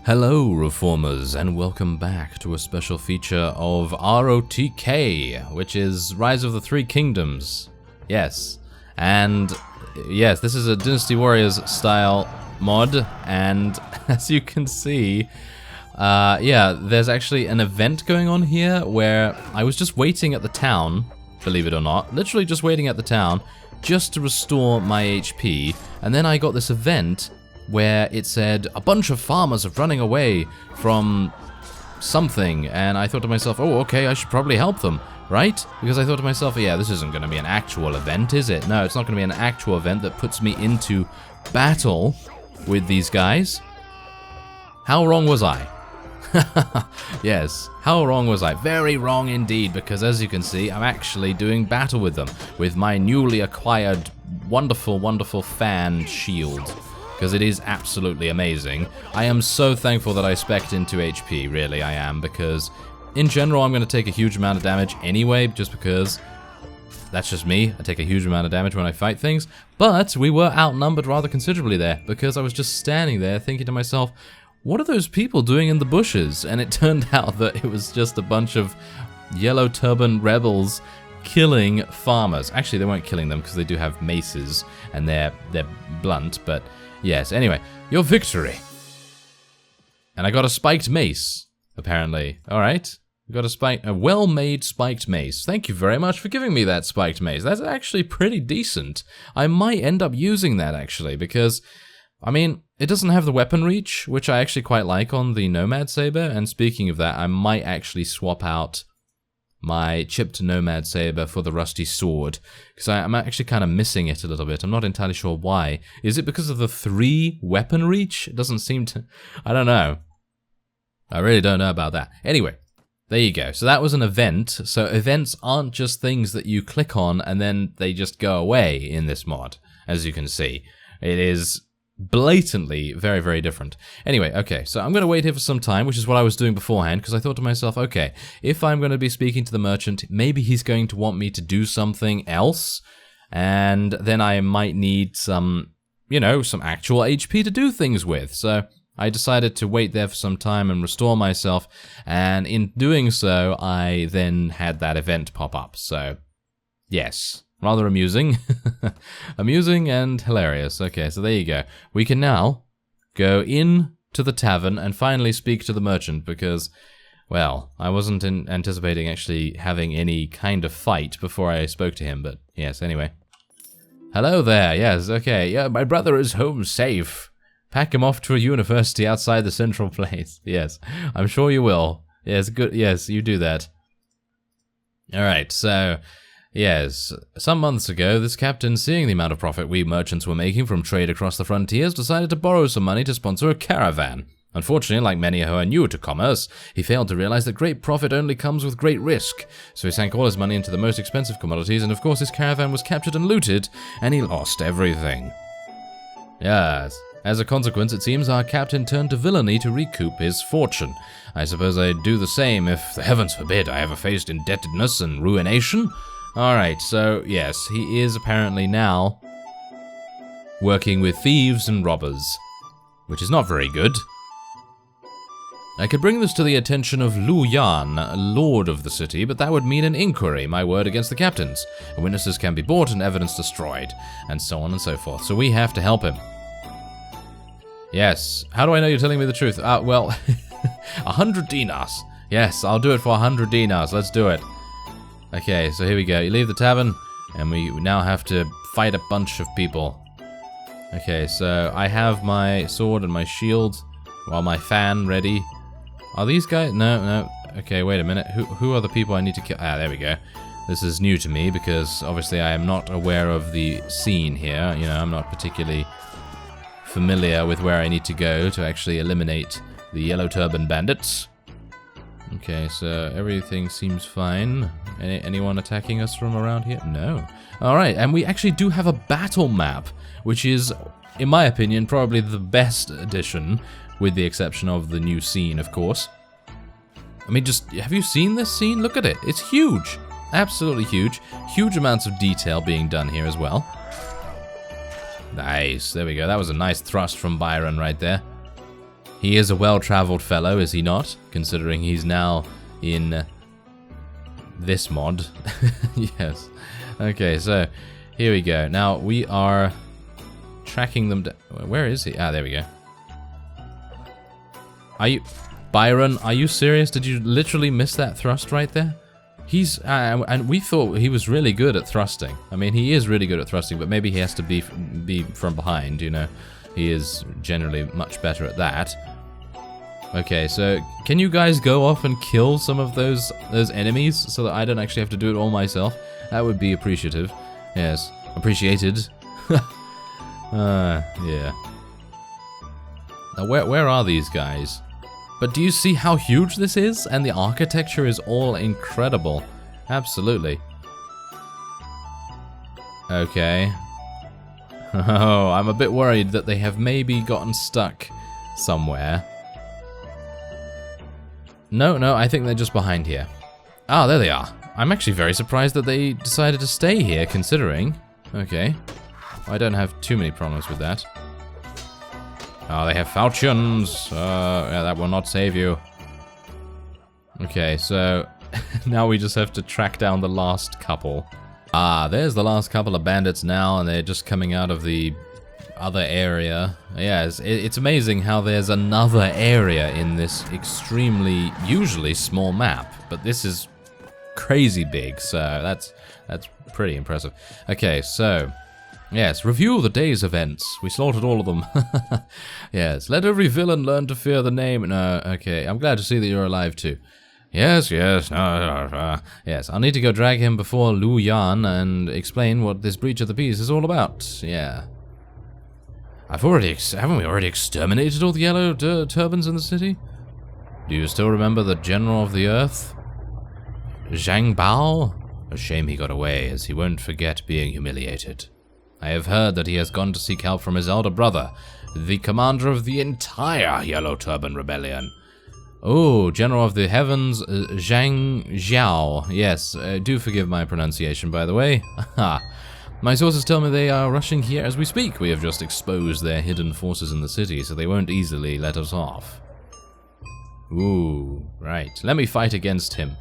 Hello Reformers, and welcome back to a special feature of ROTK, which is Rise of the Three Kingdoms. Yes, and yes, this is a Dynasty Warriors style mod, and as you can see, there's actually an event going on here where I was just waiting at the town, believe it or not, literally just waiting at the town, just to restore my HP, and then I got this event where it said a bunch of farmers are running away from something, and I thought to myself, oh, okay, I should probably help them, right? Because I thought to myself, yeah, this isn't going to be an actual event, is it? No, it's not going to be an actual event that puts me into battle with these guys. How wrong was I? Yes, how wrong was I? Very wrong indeed, because as you can see, I'm actually doing battle with them, with my newly acquired wonderful, wonderful fan shield. Because it is absolutely amazing. I am so thankful that I spec'd into HP, really I am, because in general I'm going to take a huge amount of damage anyway, just because that's just me. I take a huge amount of damage when I fight things, but we were outnumbered rather considerably there, because I was just standing there thinking to myself, what are those people doing in the bushes? And it turned out that it was just a bunch of yellow turban rebels killing farmers. Actually, they weren't killing them because they do have maces and they're blunt, but yes, anyway, your victory. And I got a spiked mace, apparently. Alright, got a well-made spiked mace. Thank you very much for giving me that spiked mace. That's actually pretty decent. I might end up using that, actually, because, I mean, it doesn't have the weapon reach, which I actually quite like on the Nomad Saber, and speaking of that, I might actually swap out my chipped Nomad Saber for the rusty sword, because I'm actually kind of missing it a little bit. I'm not entirely sure why. Is it because of the 3 weapon reach? It doesn't seem to... I don't know. I really don't know about that. Anyway, there you go. So that was an event. So events aren't just things that you click on and then they just go away in this mod, as you can see. It is blatantly very, very different. Anyway, okay, so I'm going to wait here for some time, which is what I was doing beforehand, because I thought to myself, okay, if I'm going to be speaking to the merchant, maybe he's going to want me to do something else, and then I might need some, you know, some actual HP to do things with. So I decided to wait there for some time and restore myself, and in doing so, I then had that event pop up. So, yes. Rather amusing. Amusing and hilarious. Okay, so there you go. We can now go in to the tavern and finally speak to the merchant because, well, I wasn't anticipating actually having any kind of fight before I spoke to him, but yes, anyway. Hello there, yes, okay. Yeah, my brother is home safe. Pack him off to a university outside the central place. Yes, I'm sure you will. Yes, good. Yes, you do that. Alright, so... yes, some months ago, this captain, seeing the amount of profit we merchants were making from trade across the frontiers, decided to borrow some money to sponsor a caravan. Unfortunately, like many who are new to commerce, he failed to realize that great profit only comes with great risk. So he sank all his money into the most expensive commodities, and of course his caravan was captured and looted, and he lost everything. Yes. As a consequence, it seems our captain turned to villainy to recoup his fortune. I suppose I'd do the same if, the heavens forbid, I ever faced indebtedness and ruination. Alright, so yes, he is apparently now working with thieves and robbers, which is not very good. I could bring this to the attention of Lu Yan, lord of the city, but that would mean an inquiry, my word against the captain's. Witnesses can be bought and evidence destroyed, and so on and so forth, so we have to help him. Yes, how do I know you're telling me the truth? Well, 100 dinars. Yes, I'll do it for 100 dinars, let's do it. Okay, so here we go. You leave the tavern, and we now have to fight a bunch of people. Okay, so I have my sword and my shield, while my fan ready. Are these guys? No. Okay, wait a minute. Who are the people I need to kill? Ah, there we go. This is new to me, because obviously I am not aware of the scene here. You know, I'm not particularly familiar with where I need to go to actually eliminate the yellow turban bandits. Okay, so everything seems fine. Anyone attacking us from around here? No. Alright, and we actually do have a battle map, which is, in my opinion, probably the best addition, with the exception of the new scene, of course. I mean, just, have you seen this scene? Look at it. It's huge. Absolutely huge. Huge amounts of detail being done here as well. Nice. There we go. That was a nice thrust from Byron right there. He is a well-traveled fellow, is he not? Considering he's now in this mod. Yes. Okay, so here we go. Now we are tracking them down. Where is he? Ah, there we go. Are you... Byron, are you serious? Did you literally miss that thrust right there? He's... and we thought he was really good at thrusting. I mean, he is really good at thrusting, but maybe he has to be from behind, you know. He is generally much better at that. Okay, so can you guys go off and kill some of those enemies so that I don't actually have to do it all myself? That would be appreciative. Yes, appreciated. Yeah. Now, where are these guys? But do you see how huge this is? And the architecture is all incredible. Absolutely. Okay. Oh, I'm a bit worried that they have maybe gotten stuck somewhere. No, I think they're just behind here. Ah, there they are. I'm actually very surprised that they decided to stay here, considering. Okay. I don't have too many problems with that. Oh, they have falchions. Yeah, that will not save you. Okay, so now we just have to track down the last couple. Ah, there's the last couple of bandits now, and they're just coming out of the other area. Yeah, it's amazing how there's another area in this extremely, usually small map, but this is crazy big, so that's pretty impressive. Okay, so yes, review the day's events. We slaughtered all of them. Yes, let every villain learn to fear the name. No, okay, I'm glad to see that you're alive too. Yes, yes, yes, I'll need to go drag him before Lu Yan and explain what this breach of the peace is all about. Yeah. Haven't we already exterminated all the yellow turbans in the city? Do you still remember the General of the Earth? Zhang Bao? A shame he got away, as he won't forget being humiliated. I have heard that he has gone to seek help from his elder brother, the commander of the entire Yellow Turban Rebellion. Oh, General of the Heavens, Zhang Zhao. Yes, do forgive my pronunciation, by the way. My sources tell me they are rushing here as we speak. We have just exposed their hidden forces in the city, so they won't easily let us off. Ooh, right. Let me fight against him.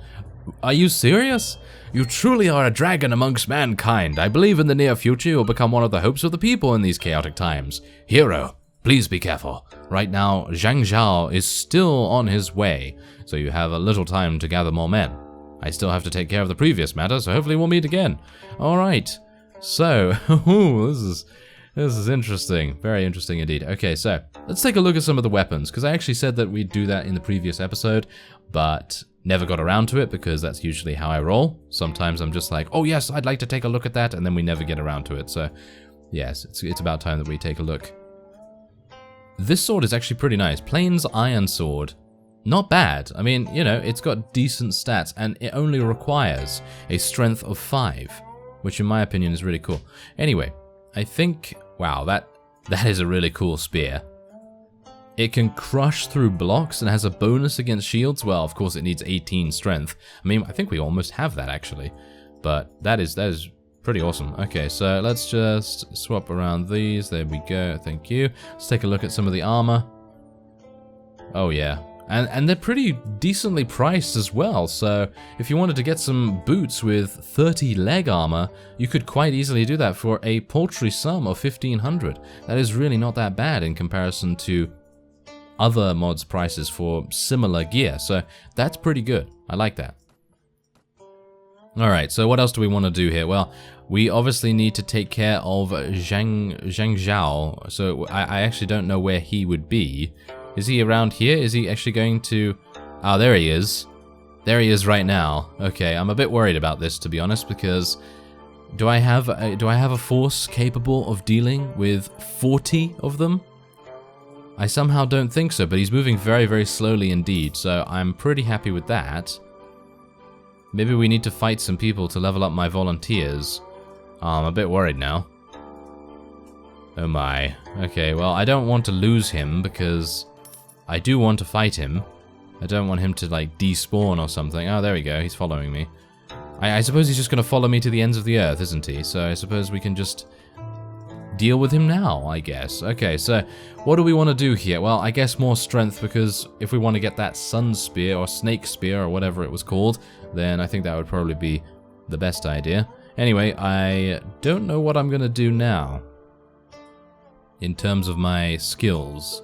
Are you serious? You truly are a dragon amongst mankind. I believe in the near future you'll become one of the hopes of the people in these chaotic times. Hero, please be careful. Right now, Zhang Zhao is still on his way, so you have a little time to gather more men. I still have to take care of the previous matter, so hopefully we'll meet again. Alright, so, this is interesting. Very interesting indeed. Okay, so, let's take a look at some of the weapons, because I actually said that we'd do that in the previous episode, but never got around to it, because that's usually how I roll. Sometimes I'm just like, oh yes, I'd like to take a look at that, and then we never get around to it, so, yes, it's about time that we take a look. This sword is actually pretty nice. Plains Iron Sword. Not bad. I mean, you know, it's got decent stats, and it only requires a strength of 5, which in my opinion is really cool. Anyway, I think, wow, that is a really cool spear. It can crush through blocks and has a bonus against shields. Well, of course, it needs 18 strength. I mean, I think we almost have that, actually. But that is pretty awesome. Okay, so let's just swap around these. There we go. Thank you. Let's take a look at some of the armor. Oh, yeah. And they're pretty decently priced as well, so if you wanted to get some boots with 30 leg armor, you could quite easily do that for a paltry sum of 1,500. That is really not that bad in comparison to other mods prices for similar gear, so that's pretty good. I like that. Alright, so what else do we want to do here? Well, we obviously need to take care of Zhang Zhao, so I actually don't know where he would be. Is he around here? Is he actually going to... Ah, there he is. There he is right now. Okay, I'm a bit worried about this, to be honest, because do I have a force capable of dealing with 40 of them? I somehow don't think so, but he's moving very, very slowly indeed, so I'm pretty happy with that. Maybe we need to fight some people to level up my volunteers. I'm a bit worried now. Oh my. Okay, well, I don't want to lose him because I do want to fight him. I don't want him to, like, despawn or something. Oh, there we go. He's following me. I suppose he's just going to follow me to the ends of the earth, isn't he? So I suppose we can just deal with him now, I guess. Okay, so what do we want to do here? Well, I guess more strength, because if we want to get that sun spear or snake spear or whatever it was called, then I think that would probably be the best idea. Anyway, I don't know what I'm going to do now in terms of my skills.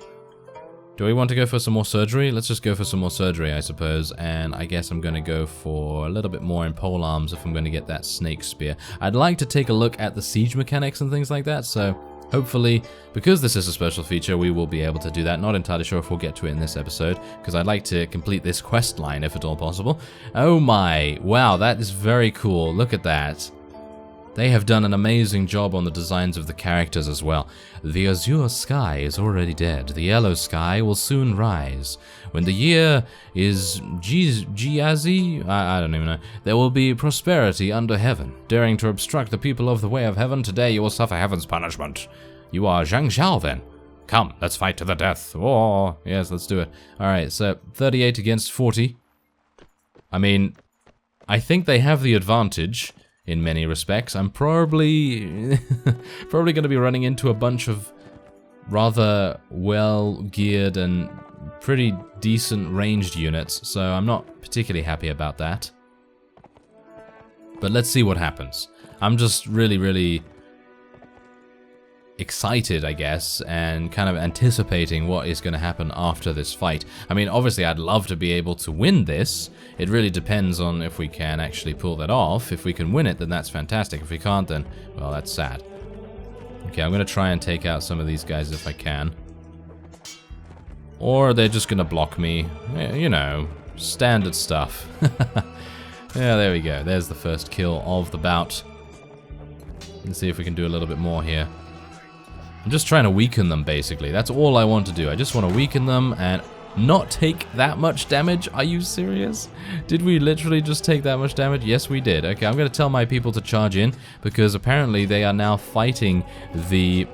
Do we want to go for some more surgery? Let's just go for some more surgery, I suppose, and I guess I'm going to go for a little bit more in polearms if I'm going to get that snake spear. I'd like to take a look at the siege mechanics and things like that, so hopefully, because this is a special feature, we will be able to do that. Not entirely sure if we'll get to it in this episode, because I'd like to complete this quest line if at all possible. Oh my, wow, that is very cool. Look at that. They have done an amazing job on the designs of the characters as well. The azure sky is already dead. The yellow sky will soon rise. When the year is Giazi, I don't even know, there will be prosperity under heaven. Daring to obstruct the people of the way of heaven, today you will suffer heaven's punishment. You are Zhang Bao then. Come, let's fight to the death. Oh, yes, let's do it. Alright, so 38 against 40. I mean, I think they have the advantage in many respects. I'm probably going to be running into a bunch of rather well-geared and pretty decent ranged units, so I'm not particularly happy about that. But let's see what happens. I'm just really excited, I guess, and kind of anticipating what is going to happen after this fight. I mean, obviously I'd love to be able to win this. It really depends on if we can actually pull that off. If we can win it, then that's fantastic. If we can't, then, well, that's sad. Okay, I'm going to try and take out some of these guys if I can. Or they're just going to block me. You know, standard stuff. Yeah, there we go. There's the first kill of the bout. Let's see if we can do a little bit more here. I'm just trying to weaken them, basically. That's all I want to do. I just want to weaken them and not take that much damage. Are you serious? Did we literally just take that much damage? Yes, we did. Okay, I'm going to tell my people to charge in, because apparently they are now fighting the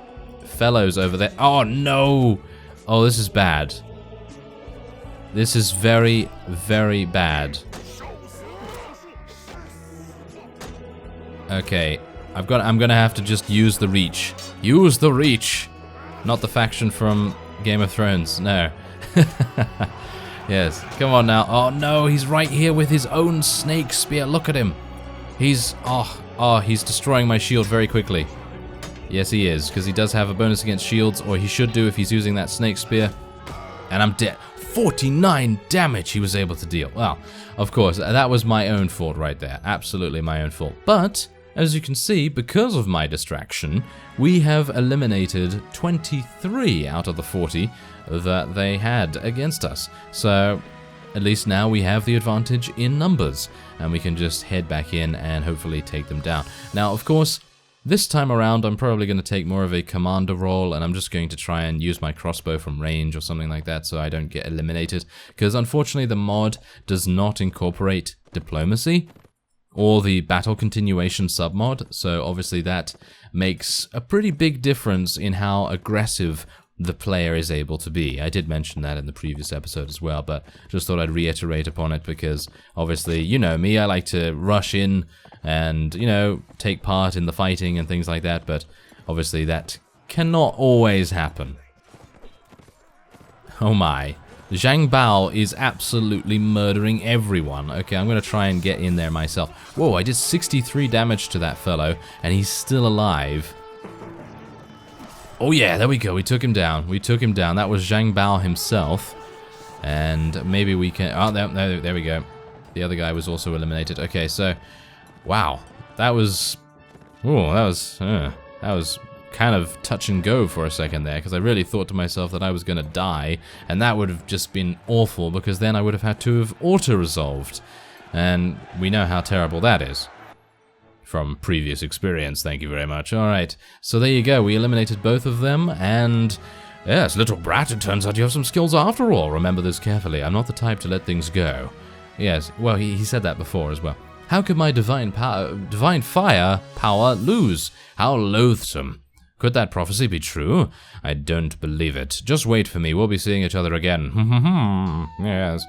fellows over there. Oh, no! Oh, this is bad. This is very bad. Okay, I'm gonna have to just use the reach. Use the reach! Not the faction from Game of Thrones, no. Yes, come on now. Oh no, he's right here with his own snake spear. Look at him. He's, he's destroying my shield very quickly. Yes, he is, because he does have a bonus against shields, or he should do if he's using that snake spear. And I'm dead. 49 damage he was able to deal. Well, of course, that was my own fault right there. Absolutely my own fault. But as you can see, because of my distraction, we have eliminated 23 out of the 40 that they had against us. So at least now we have the advantage in numbers, and we can just head back in and hopefully take them down. Now, of course, this time around I'm probably going to take more of a commander role, and I'm just going to try and use my crossbow from range or something like that so I don't get eliminated, because unfortunately the mod does not incorporate diplomacy or the battle continuation submod, so obviously that makes a pretty big difference in how aggressive the player is able to be. I did mention that in the previous episode as well, but just thought I'd reiterate upon it, because obviously, you know me, I like to rush in and, you know, take part in the fighting and things like that, but obviously that cannot always happen. Oh my. Zhang Bao is absolutely murdering everyone. Okay, I'm going to try and get in there myself. Whoa, I did 63 damage to that fellow, and he's still alive. Oh yeah, there we go. We took him down. We took him down. That was Zhang Bao himself. And maybe we can... Oh, there we go. The other guy was also eliminated. Okay, so... Wow. That was... Oh, that was kind of touch and go for a second there, because I really thought to myself that I was going to die, and that would have just been awful, because then I would have had to have auto-resolved. And we know how terrible that is. From previous experience, thank you very much. Alright, so there you go, we eliminated both of them, and yes, little brat, it turns out you have some skills after all. Remember this carefully, I'm not the type to let things go. Yes, well, he said that before as well. How could my divine fire power lose? How loathsome. Could that prophecy be true? I don't believe it. Just wait for me, we'll be seeing each other again. Yes.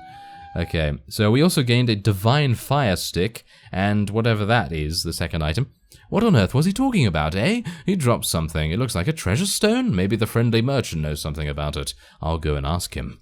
Okay, so we also gained a Divine Fire Stick, and whatever that is, the second item. What on earth was he talking about, eh? He dropped something. It looks like a treasure stone. Maybe the friendly merchant knows something about it. I'll go and ask him.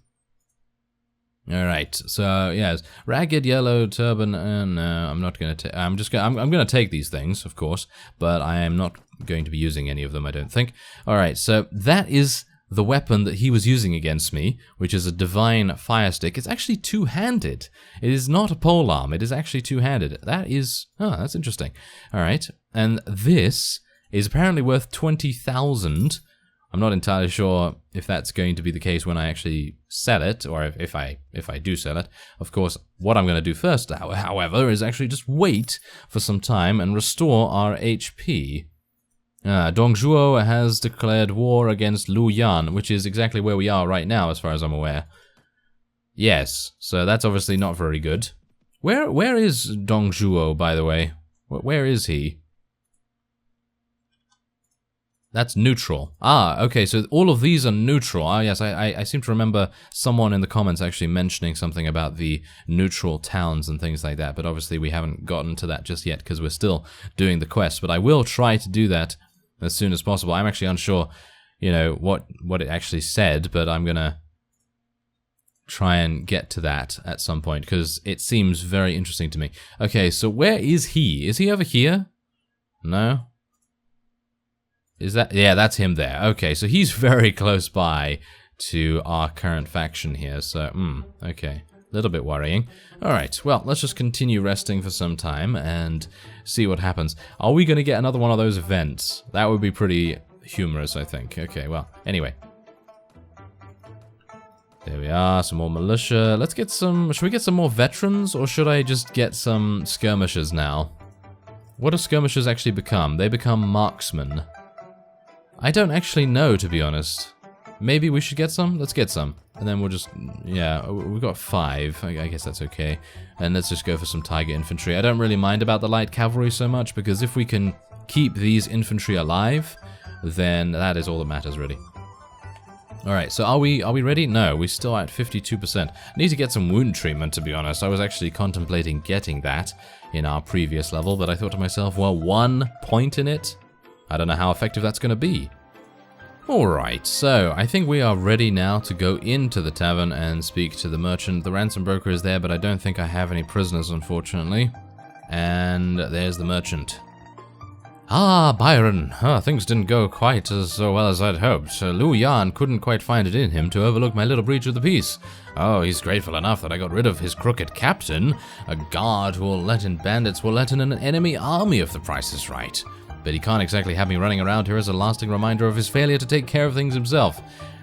Alright, so, yes. Ragged yellow turban, no, I'm not going to take... I'm going to take these things, of course, but I am not going to be using any of them, I don't think. Alright, so that is the weapon that he was using against me, which is a divine fire stick. It's actually two-handed. It is not a polearm, it is actually two-handed. That is... oh, that's interesting. Alright, and this is apparently worth 20,000. I'm not entirely sure if that's going to be the case when I actually sell it, or if I do sell it. Of course, what I'm going to do first, however, is actually just wait for some time and restore our HP. Dongzhuo has declared war against Luoyang, which is exactly where we are right now, as far as I'm aware. Yes, so that's obviously not very good. Where is Dongzhuo, by the way? Where is he? That's neutral. Ah, okay, so all of these are neutral. Ah, yes, I seem to remember someone in the comments actually mentioning something about the neutral towns and things like that, but obviously we haven't gotten to that just yet because we're still doing the quest, but I will try to do that as soon as possible. I'm actually unsure, you know, what it actually said, but I'm gonna try and get to that at some point because it seems very interesting to me. Okay, so where is he? Is he over here? No? Is that... yeah, that's him there. Okay, so he's very close by to our current faction here, so, okay. A little bit worrying. Alright, well, let's just continue resting for some time and see what happens. Are we going to get another one of those events? That would be pretty humorous, I think. Okay, well, anyway. There we are, some more militia. Let's get some... should we get some more veterans, or should I just get some skirmishers now? What do skirmishers actually become? They become marksmen. I don't actually know, to be honest. Maybe we should get some? Let's get some. And then we'll just... yeah, we've got 5. I guess that's okay. And let's just go for some tiger infantry. I don't really mind about the light cavalry so much, because if we can keep these infantry alive, then that is all that matters, really. Alright, so are we ready? No, we're still at 52%. Need to get some wound treatment, to be honest. I was actually contemplating getting that in our previous level, but I thought to myself, well, 1 point in it? I don't know how effective that's going to be. Alright, so I think we are ready now to go into the tavern and speak to the merchant. The ransom broker is there, but I don't think I have any prisoners, unfortunately. And there's the merchant. Ah, Byron. Things didn't go quite as well as I'd hoped. Luoyang couldn't quite find it in him to overlook my little breach of the peace. Oh, he's grateful enough that I got rid of his crooked captain. A guard who will let in bandits will let in an enemy army if the price is right. But he can't exactly have me running around here as a lasting reminder of his failure to take care of things himself.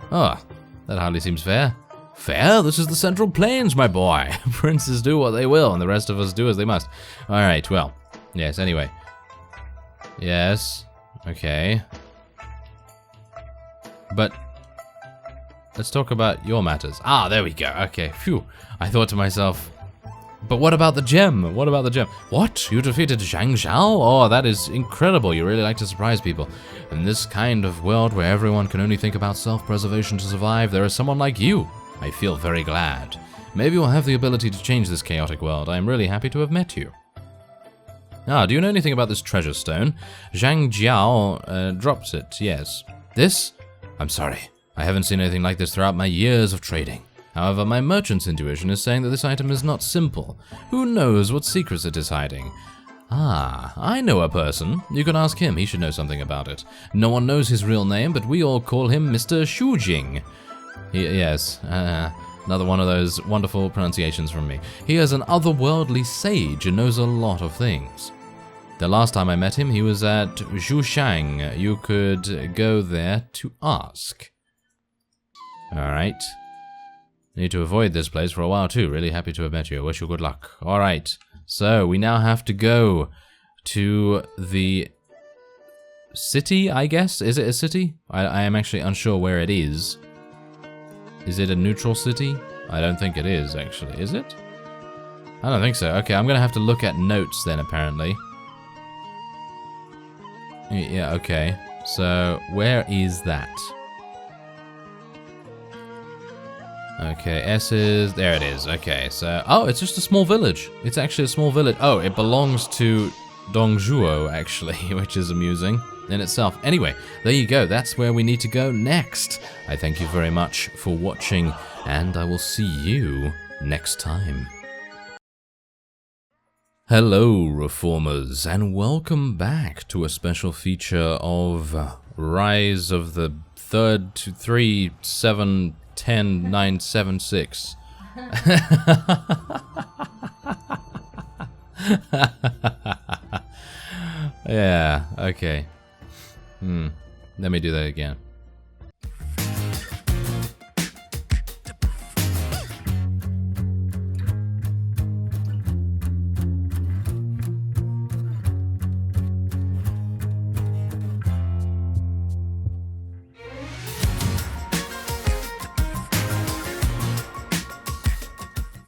Ah, that hardly seems fair. Fair? This is the Central Plains, my boy. Princes do what they will, and the rest of us do as they must. Alright, well, yes, anyway. Yes, okay. But, let's talk about your matters. Ah, there we go, okay, phew. I thought to myself... but what about the gem? What about the gem? What? You defeated Zhang Bao? Oh, that is incredible. You really like to surprise people. In this kind of world where everyone can only think about self-preservation to survive, there is someone like you. I feel very glad. Maybe you'll have the ability to change this chaotic world. I am really happy to have met you. Ah, do you know anything about this treasure stone? Zhang Jiao drops it, yes. This? I'm sorry. I haven't seen anything like this throughout my years of trading. However, my merchant's intuition is saying that this item is not simple. Who knows what secrets it is hiding? Ah, I know a person. You can ask him, he should know something about it. No one knows his real name, but we all call him Mr. Shujing. Yes, another one of those wonderful pronunciations from me. He is an otherworldly sage and knows a lot of things. The last time I met him, he was at Zhushang. You could go there to ask. Alright. Need to avoid this place for a while too. Really happy to have met you. Wish you good luck. Alright. So, we now have to go to the city, I guess? Is it a city? I am actually unsure where it is. Is it a neutral city? I don't think it is, actually. Is it? I don't think so. Okay, I'm gonna have to look at notes then, apparently. Yeah, okay. So, where is that? Okay, S is... there it is. Okay, so... oh, it's just a small village. It's actually a small village. Oh, it belongs to Dongzhuo, actually, which is amusing in itself. Anyway, there you go. That's where we need to go next. I thank you very much for watching, and I will see you next time. Hello, Reformers, and welcome back to a special feature of Rise of the 3rd to 3, 7, 10, 9, 7, 6. Yeah, okay. Let me do that again.